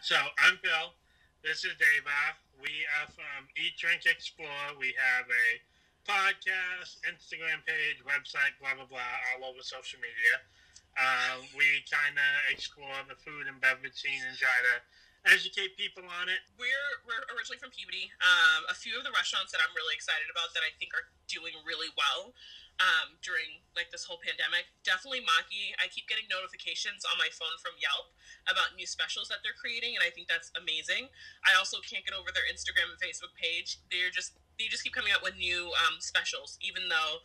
So I'm Phil. This is Deva. We are from Eat, Drink, Explore. We have a podcast, Instagram page, website, blah, blah, blah, all over social media. We kind of explore the food and beverage scene and try to educate people on it. We're originally from Peabody. A few of the restaurants that I'm really excited about that I think are doing really well during like this whole pandemic. Definitely Maki. I keep getting notifications on my phone from Yelp about new specials that they're creating, and I think that's amazing. I also can't get over their Instagram and Facebook page. They just keep coming out with new specials, even though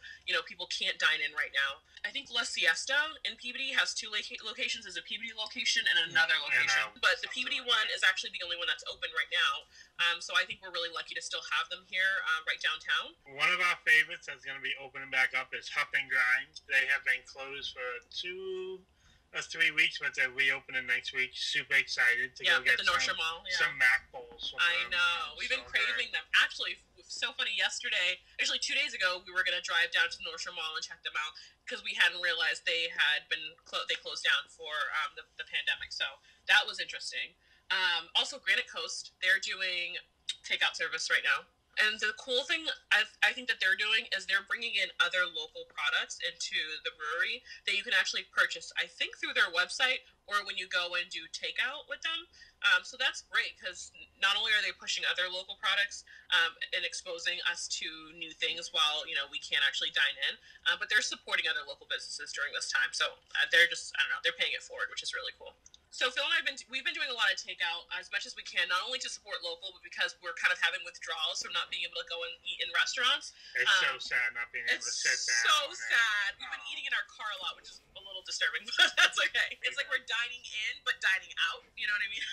people can't dine in right now. I think La Siesta in Peabody has two locations. There's a Peabody location and another location, but the Peabody one is actually the only one that's open right now. So I think we're really lucky to still have them here right downtown. One of our favorites that's going to be opening back up is Hup and Grind. They have been closed for 2 or 3 weeks, but they're reopening next week. Super excited to go get the North Shore Mall. Yeah. Some Mac bowls. I know. We've been craving them. Actually, so funny. Yesterday, actually 2 days ago, we were going to drive down to the North Shore Mall and check them out because we hadn't realized they had been they closed down for the pandemic. So that was interesting. Also, Granite Coast, they're doing takeout service right now. And the cool thing I think that they're doing is they're bringing in other local products into the brewery that you can actually purchase, I think, through their website or when you go and do takeout with them. So that's great because not only are they pushing other local products and exposing us to new things while, we can't actually dine in, but they're supporting other local businesses during this time. So they're just, I don't know, they're paying it forward, which is really cool. So Phil and we've been doing a lot of takeout as much as we can, not only to support local, but because we're kind of having withdrawals from not being able to go and eat in restaurants. It's so sad not being able to sit down. It's so sad. We've been eating in our car a lot, which is a little disturbing, but that's okay. It's like we're dining in, but dining out. You know what I mean?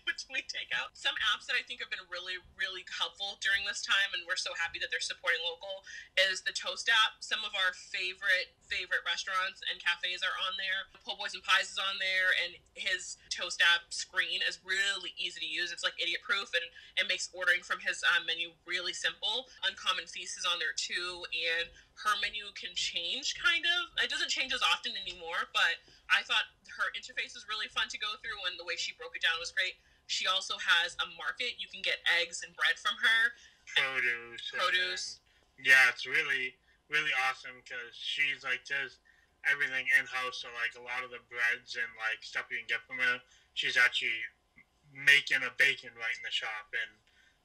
Between takeout. Some apps that I think have been really, really helpful during this time, and we're so happy that they're supporting local, is the Toast app. Some of our favorite restaurants and cafes are on there. Po' Boys and Pies is on there, and his Toast app screen is really easy to use. It's like idiot proof, and it makes ordering from his menu really simple. Uncommon Feast is on there too, and her menu can change kind of. It doesn't change as often anymore, but I thought her interface was really fun to go through, and the way she broke it down was great. She also has a market. You can get eggs and bread from her. Produce. Yeah, it's really, really awesome because she's like does everything in-house. So like a lot of the breads and like stuff you can get from her, she's actually making a bacon right in the shop, and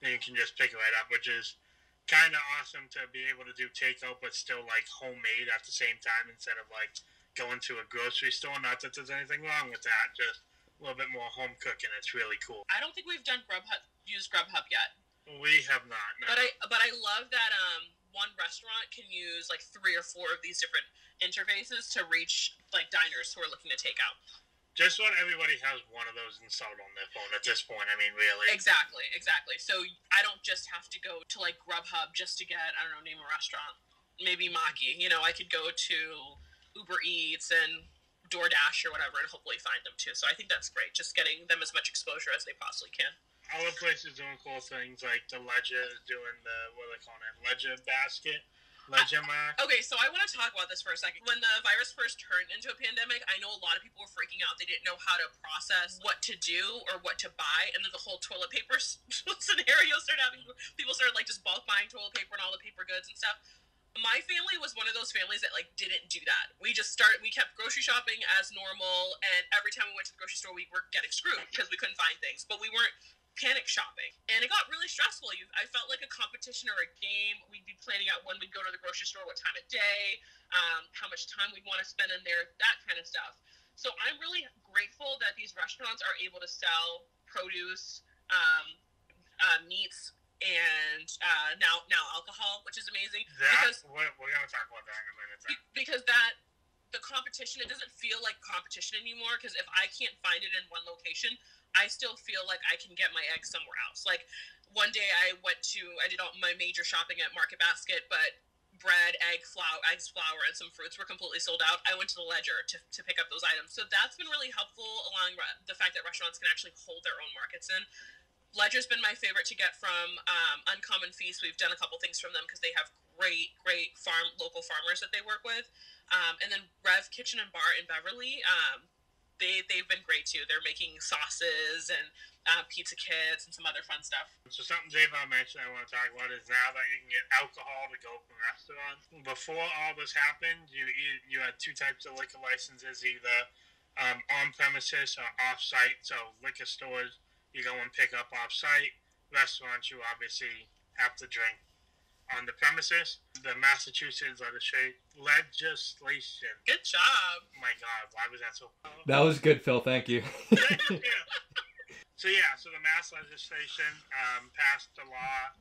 then you can just pick it right up, which is kind of awesome to be able to do takeout but still like homemade at the same time instead of like going to a grocery store. Not that there's anything wrong with that, just a little bit more home cooking. It's really cool. I don't think we've done used Grubhub yet. We have not, no. But I love that one restaurant can use like 3 or 4 of these different interfaces to reach like diners who are looking to take out. Just about everybody has one of those installed on their phone at this point. I mean, really. Exactly. So I don't just have to go to like Grubhub just to get, I don't know, name a restaurant. Maybe Maki. I could go to Uber Eats and DoorDash or whatever and hopefully find them too. So I think that's great. Just getting them as much exposure as they possibly can. Other places doing cool things like the Ledger is doing the, what are they calling it? Ledger Basket? Ledger Mark? Okay, so I want to talk about this for a second. When the virus first turned into a pandemic, I know a lot of people were freaking out. They didn't know how to process what to do or what to buy. And then the whole toilet paper scenario started happening. People started like just bulk buying toilet paper and all the paper goods and stuff. My family was one of those families that like didn't do that. We kept grocery shopping as normal, and every time we went to the grocery store, we were getting screwed because we couldn't find things. But we weren't panic shopping, and it got really stressful. I felt like a competition or a game. We'd be planning out when we'd go to the grocery store, what time of day, how much time we'd want to spend in there, that kind of stuff. So I'm really grateful that these restaurants are able to sell produce, meats, and now alcohol, which is amazing. We're going to talk about that in a minute. Because the competition, it doesn't feel like competition anymore, because if I can't find it in one location, I still feel like I can get my eggs somewhere else. Like one day I did all my major shopping at Market Basket, but bread, eggs, flour, and some fruits were completely sold out. I went to the Ledger to pick up those items. So that's been really helpful, along the fact that restaurants can actually hold their own markets in. Ledger's been my favorite to get from. Uncommon Feast, we've done a couple things from them because they have great local farmers that they work with. And then Rev Kitchen and Bar in Beverly, they've been great too. They're making sauces and pizza kits and some other fun stuff. So something Javon mentioned I want to talk about is now that you can get alcohol to go from restaurants. Before all this happened, you had two types of liquor licenses, either on premises or off site. So liquor stores, you go and pick up off site. Restaurants, you obviously have to drink on the premises. The Massachusetts legislation. Good job. My God, why was that so? That was good, Phil. Thank you. Yeah. So the Mass legislation passed a law,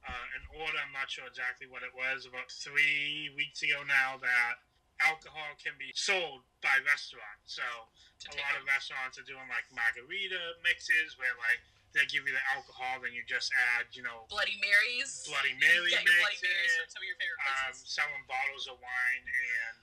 an order, I'm not sure exactly what it was, about 3 weeks ago now, that alcohol can be sold by restaurants. So a lot of restaurants are doing like margarita mixes where like they give you the alcohol, then you just add, Bloody Marys. Bloody Mary mixes. Bloody Marys from some of your favorite places. Selling bottles of wine and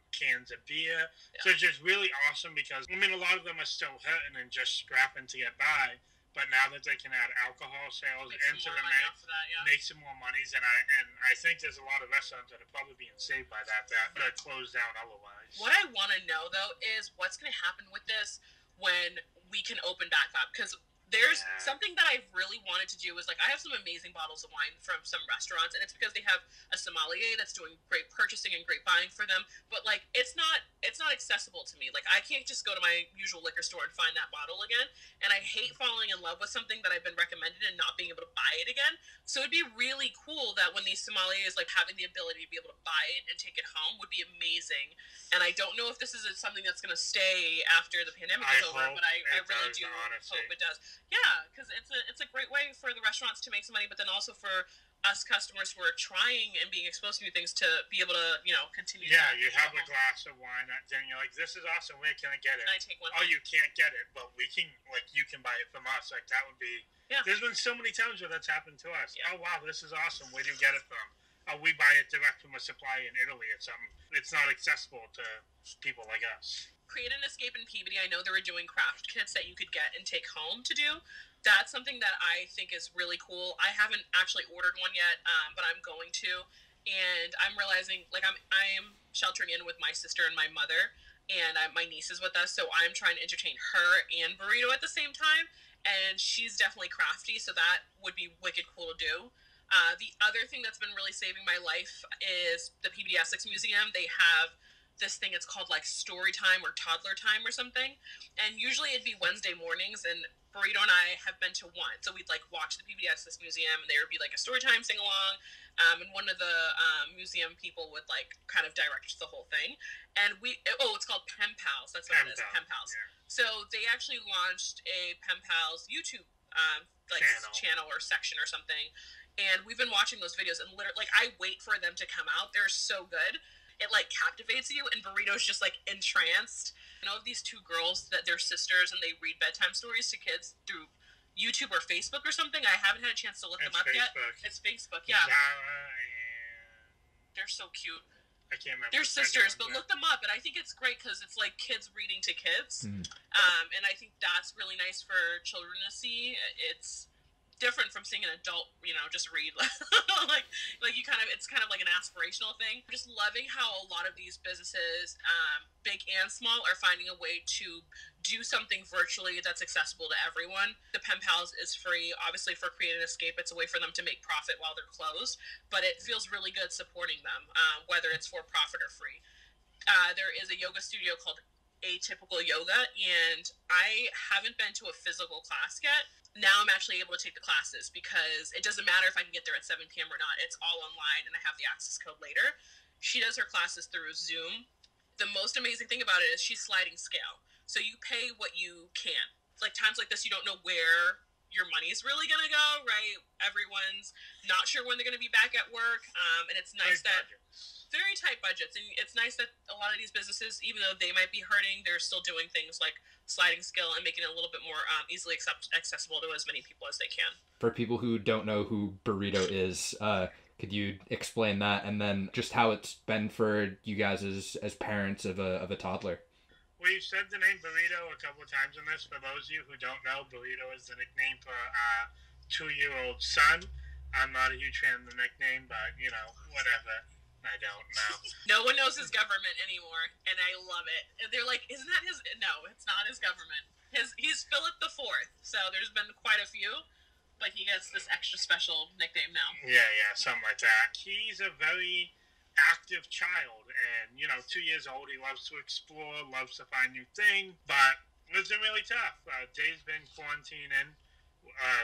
cans of beer. Yeah. So it's just really awesome because, a lot of them are still hurting and just scrapping to get by. But now that they can add alcohol sales into the mix, make some more monies. And I think there's a lot of restaurants that are probably being saved by that are closed down otherwise. What I want to know, though, is what's going to happen with this when we can open back up. Because there's something that I really wanted to do is, like, I have some amazing bottles of wine from some restaurants, and it's because they have a sommelier that's doing great purchasing and great buying for them, but, like, it's not accessible to me. Like, I can't just go to my usual liquor store and find that bottle again, and I hate falling in love with something that I've been recommended and not being able to buy it again. So it'd be really cool that when these sommeliers, like, having the ability to be able to buy it and take it home would be amazing. And I don't know if this is something that's going to stay after the pandemic is over, but I really do hope it does. Yeah, because it's a great way for the restaurants to make some money, but then also for us customers who are trying and being exposed to new things to be able to, continue. Yeah, you have a glass of wine, then you're like, this is awesome, where can I get it? Can I take one? Oh, you can't get it, but you can buy it from us. Like, that would be, there's been so many times where that's happened to us. Yeah. Oh, wow, this is awesome. Where do you get it from? Oh, we buy it direct from a supplier in Italy or something. It's not accessible to people like us. Create an Escape in Peabody. I know they were doing craft kits that you could get and take home to do. That's something that I think is really cool. I haven't actually ordered one yet, but I'm going to. And I'm realizing, like, I'm sheltering in with my sister and my mother, and my niece is with us, so I'm trying to entertain her and Burrito at the same time. And she's definitely crafty, so that would be wicked cool to do. The other thing that's been really saving my life is the Peabody Essex Museum. They have this thing, it's called like story time or toddler time or something, and usually it'd be Wednesday mornings, and Burrito and I have been to one, so we'd like watch the Peabody Essex Museum, and there would be like a story time sing along, and one of the museum people would like kind of direct the whole thing, and it's called Pen Pals, that's what it is, Pen Pals. Yeah. So they actually launched a Pen Pals YouTube channel or section or something, and we've been watching those videos, and literally, like, I wait for them to come out. They're so good. It like captivates you, and Burrito's just like entranced. I know of these two girls that they're sisters, and they read bedtime stories to kids through YouTube or Facebook or something. I haven't had a chance to look them up yet. It's Facebook, yeah. They're so cute. I can't remember. They're sisters, but look them up, and I think it's great because it's like kids reading to kids, and I think that's really nice for children to see. It's different from seeing an adult, just read like you it's kind of like an aspirational thing. I'm just loving how a lot of these businesses, big and small, are finding a way to do something virtually that's accessible to everyone. The Pen Pals is free. Obviously, for Create and Escape, it's a way for them to make profit while they're closed, but it feels really good supporting them, whether it's for profit or free. There is a yoga studio called Atypical Yoga, and I haven't been to a physical class yet. Now I'm actually able to take the classes because it doesn't matter if I can get there at 7 p.m. or not. It's all online, and I have the access code later. She does her classes through Zoom. The most amazing thing about it is she's sliding scale. So you pay what you can. Like, times like this, you don't know where your money's really going to go, right? Everyone's not sure when they're going to be back at work, and it's nice very tight budgets, and it's nice that a lot of these businesses, even though they might be hurting, they're still doing things like sliding scale and making it a little bit more easily accessible to as many people as they can. For people who don't know who Burrito is, could you explain that, and then just how it's been for you guys as parents of a toddler? We've said the name Burrito a couple of times in this. For those of you who don't know, Burrito is the nickname for our 2-year-old son. I'm not a huge fan of the nickname, but, whatever. I don't know. No one knows his government anymore, and I love it. And they're like, isn't that his... No, it's not his government. is Philip the Fourth. So there's been quite a few, but he gets this extra special nickname now. Yeah, something like that. He's a very active child, and 2 years old. He loves to explore, loves to find new things, but it's been really tough. Dave's been quarantining,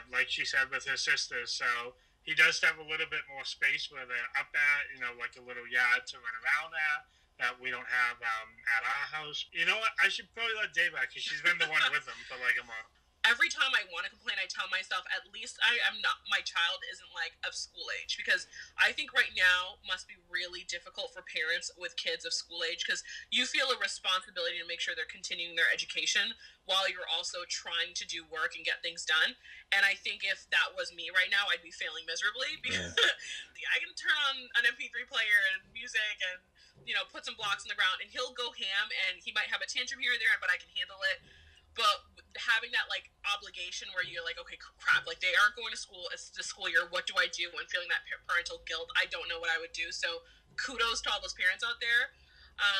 like she said, with her sisters, so he does have a little bit more space where they're up at, like a little yard to run around at that we don't have at our house. You know what? I should probably let Dave out because she's been the one with him for like a month. Every time I want to complain, I tell myself, at least my child isn't like of school age, because I think right now must be really difficult for parents with kids of school age, because you feel a responsibility to make sure they're continuing their education while you're also trying to do work and get things done. And I think if that was me right now, I'd be failing miserably, because I can turn on an MP3 player and music and, put some blocks on the ground, and he'll go ham, and he might have a tantrum here or there, but I can handle it. But having that, like, obligation where you're like, okay, crap, like, they aren't going to school, it's the school year, what do I do? And feeling that parental guilt, I don't know what I would do. So kudos to all those parents out there.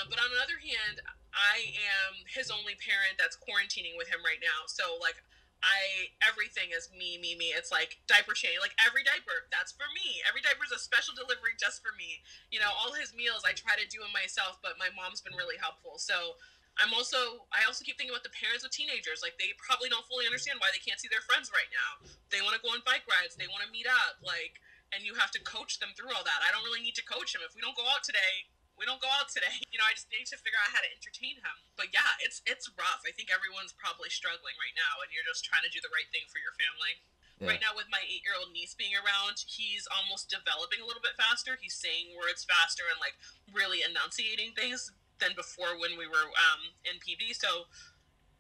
But on the other hand, I am his only parent that's quarantining with him right now. So, like, everything is me. It's like diaper change, like every diaper, that's for me. Every diaper is a special delivery just for me. All his meals I try to do them myself, but my mom's been really helpful. So I also keep thinking about the parents of teenagers. Like, they probably don't fully understand why they can't see their friends right now. They want to go on bike rides. They want to meet up. Like, and you have to coach them through all that. I don't really need to coach him. If we don't go out today, we don't go out today. I just need to figure out how to entertain him. But yeah, it's rough. I think everyone's probably struggling right now, and you're just trying to do the right thing for your family. Yeah. Right now, with my 8-year-old niece being around, he's almost developing a little bit faster. He's saying words faster and, like, really enunciating things than before when we were in Peabody. So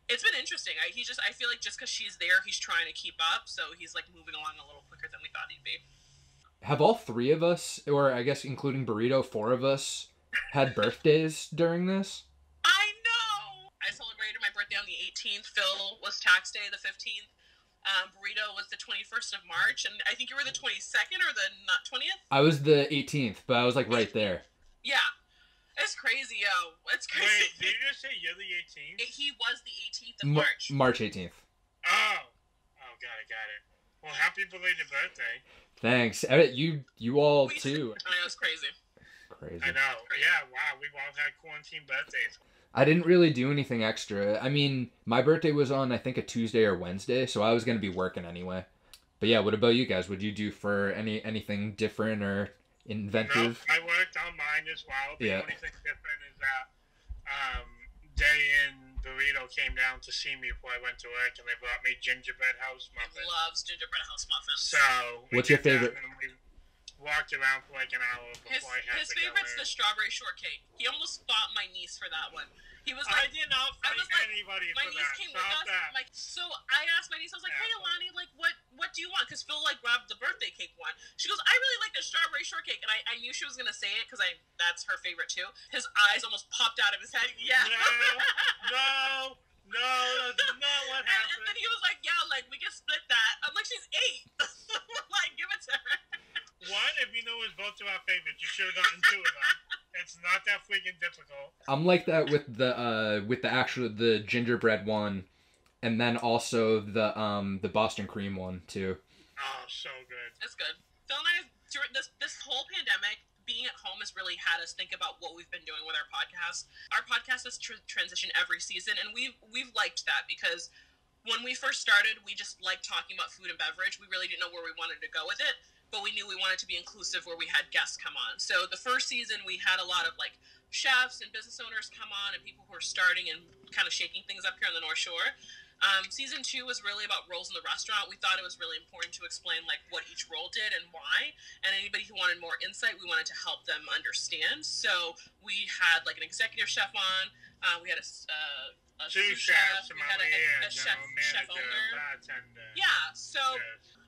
it's been interesting. I feel like just because she's there, he's trying to keep up. So he's, like, moving along a little quicker than we thought he'd be. Have all three of us, or I guess including Burrito, 4 of us, had birthdays during this? I know! I celebrated my birthday on the 18th. Phil was tax day, the 15th. Burrito was the 21st of March. And I think you were the 22nd or the not 20th? I was the 18th, but I was, like, right there. Yeah. It's crazy, yo. It's crazy. Wait, did you just say you're the 18th? He was the 18th of March. March 18th. Oh, got it. Well, happy belated birthday. Thanks. You all, too. I know, it's crazy. Crazy. I know. Yeah, wow, we've all had quarantine birthdays. I didn't really do anything extra. I mean, my birthday was on, I think, a Tuesday or Wednesday, so I was going to be working anyway. But yeah, what about you guys? Would you do for anything different or inventive? No, I worked on mine as well. The only thing different is that Day and Burrito came down to see me before I went to work, and they brought me gingerbread house muffins. He loves gingerbread house muffins. So what's your favorite? We walked around for like an hour before I had to go in. His favorite's the strawberry shortcake. He almost fought my niece for that one. He was I like, did not fight anybody for that. My niece came with us. Like, so I asked my niece, I was like, hey, Alani, like, what do you want? Because Phil, like, grabbed the birthday cake one. She goes, I really like the strawberry shortcake. And I knew she was going to say it because that's her favorite, too. His eyes almost popped out of his head. Yeah. No, that's not what happened. And then he was like, yeah, like, we can split that. I'm like, she's 8. Like, give it to her. What? If you know it's both of our favorites, you should have gotten 2 of them. It's not that freaking difficult. I'm like that with the gingerbread one, and then also the Boston cream one too. Oh, so good. It's good. Phil and I, during this whole pandemic, being at home has really had us think about what we've been doing with our podcast. Our podcast has transitioned every season, and we've liked that because when we first started, we just liked talking about food and beverage. We really didn't know where we wanted to go with it, but we knew we wanted to be inclusive where we had guests come on. So the first season, we had a lot of like chefs and business owners come on and people who are starting and kind of shaking things up here on the North Shore. Season 2 was really about roles in the restaurant. We thought it was really important to explain like what each role did and why. And anybody who wanted more insight, we wanted to help them understand. So we had like an executive chef on. We had a sous chef. We had a chef owner. Bartender. Yeah. So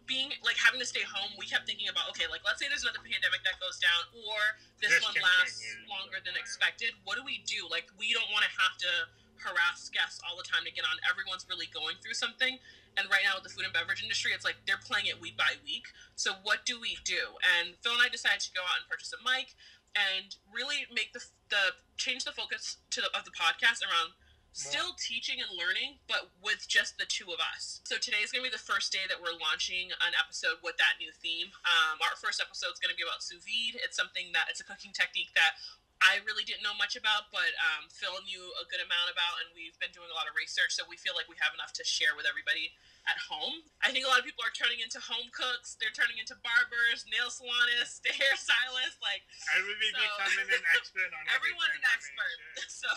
being like having to stay home, we kept thinking about, okay, like let's say there's another pandemic that goes down, or this one lasts longer than expected. What do we do? Like we don't want to have to harass guests all the time to get on. Everyone's really going through something, and right now with the food and beverage industry, it's like they're playing it week by week. So what do we do? And Phil and I decided to go out and purchase a mic and really make the change the focus of the podcast around still teaching and learning, but with just the two of us. So today's going to be the first day that we're launching an episode with that new theme. Our first episode is going to be about sous vide. It's a cooking technique that I really didn't know much about, but Phil knew a good amount about, and we've been doing a lot of research, so we feel like we have enough to share with everybody at home. I think a lot of people are turning into home cooks. They're turning into barbers, nail salonists, hairstylists. Everybody becoming an expert on everyone's an expert. So,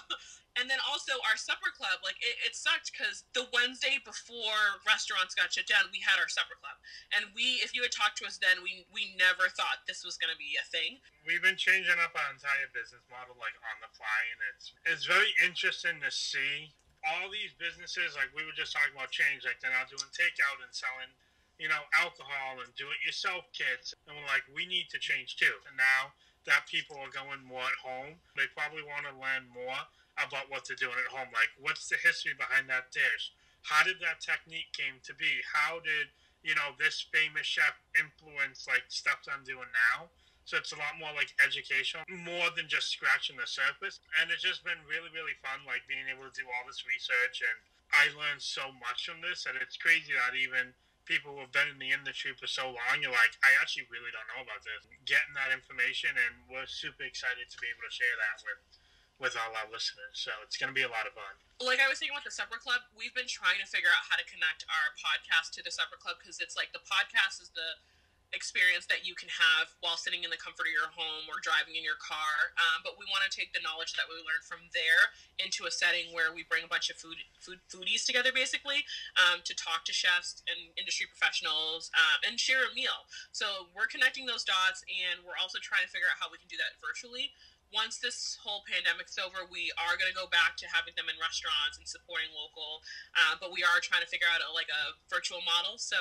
and then also our supper club. It sucked because the Wednesday before restaurants got shut down, we had our supper club, and if you had talked to us then, we never thought this was going to be a thing. We've been changing up our entire business model on the fly, and it's very interesting to see all these businesses, like we were just talking about change, like they're now doing takeout and selling, alcohol and do-it-yourself kits. And we're like, we need to change too. And now that people are going more at home, they probably want to learn more about what they're doing at home. Like, what's the history behind that dish? How did that technique came to be? How did, this famous chef influence, stuff that I'm doing now? So it's a lot more educational, more than just scratching the surface. And it's just been really, really fun, being able to do all this research. And I learned so much from this, and it's crazy that even people who have been in the industry for so long, you're like, I actually really don't know about this. Getting that information, and we're super excited to be able to share that with all our listeners. So it's going to be a lot of fun. Like I was saying with the Supper Club, we've been trying to figure out how to connect our podcast to the Supper Club, because it's the podcast is the experience that you can have while sitting in the comfort of your home or driving in your car, but we want to take the knowledge that we learned from there into a setting where we bring a bunch of foodies together, basically, to talk to chefs and industry professionals, and share a meal. So we're connecting those dots, and we're also trying to figure out how we can do that virtually. Once this whole pandemic's over, we are going to go back to having them in restaurants and supporting local, but we are trying to figure out a virtual model, so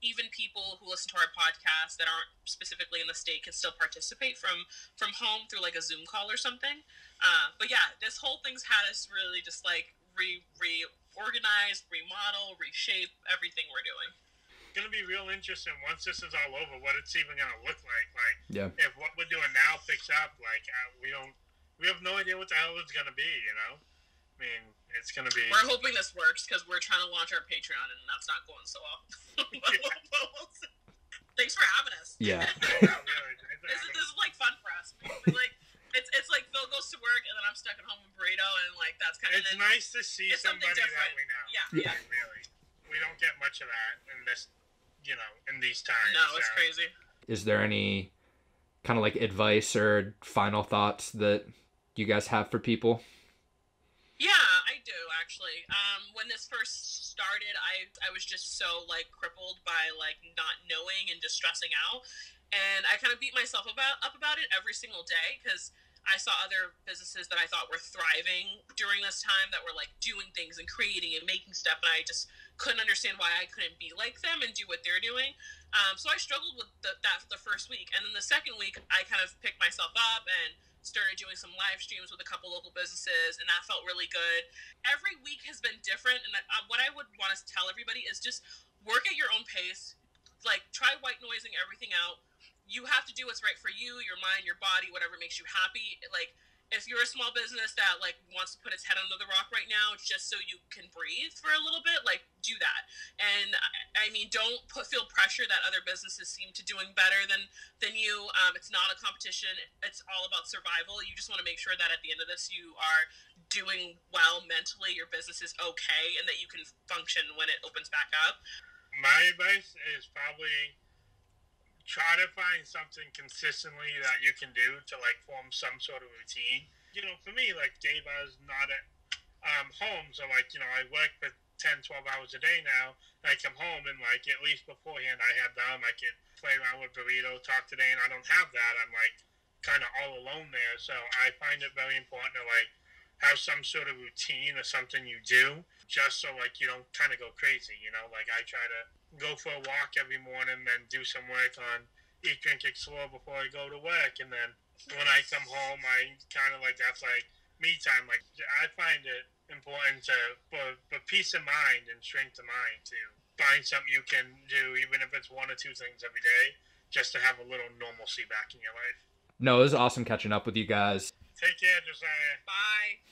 even people who listen to our podcast that aren't specifically in the state can still participate from home through a Zoom call or something. But yeah, this whole thing's had us really just reorganize, remodel, reshape everything we're doing. Going to be real interesting once this is all over, what it's even going to look like. If what we're doing now picks up, we have no idea what the hell it's going to be, I mean, it's going to be... We're hoping this works, because we're trying to launch our Patreon, and that's not going so well. Thanks for having us. Yeah. Really, this is fun for us. It's like Phil goes to work, and then I'm stuck at home with Burrito, and that's kind of... It's nice to see somebody that we know. Yeah. Really. We don't get much of that in this... in these times. No, it's crazy. Is there any kind of advice or final thoughts that you guys have for people? Yeah, I do actually. When this first started, I was just so crippled by not knowing and just stressing out, and I kind of beat myself up about it every single day, because I saw other businesses that I thought were thriving during this time, that were doing things and creating and making stuff, and I just couldn't understand why I couldn't be like them and do what they're doing. So I struggled with that the first week, and then the second week I kind of picked myself up and started doing some live streams with a couple local businesses, and that felt really good. Every week has been different, and what I would want to tell everybody is just work at your own pace. Try white noising everything out. You have to do what's right for you, your mind, your body, whatever makes you happy. If you're a small business that wants to put its head under the rock right now just so you can breathe for a little bit, do that. And I mean, don't feel pressure that other businesses seem to doing better than you. It's not a competition. It's all about survival. You just want to make sure that at the end of this, you are doing well mentally, your business is okay, and that you can function when it opens back up. My advice is probably try to find something consistently that you can do to form some sort of routine. For me, Dave, I was not at home, so I work for 10, 12 hours a day now, and I come home and at least beforehand I had them. I could play around with Burrito, talk today, and I don't have that. I'm kind of all alone there, so I find it very important to have some sort of routine or something you do, just so you don't kind of go crazy, I try to go for a walk every morning, then do some work on Eat, Drink, Explore before I go to work, and then when I come home, I kind of that's me time. I find it important for peace of mind and strength of mind to find something you can do, even if it's one or two things every day, just to have a little normalcy back in your life. No, it was awesome catching up with you guys. Take care, Josiah. Bye.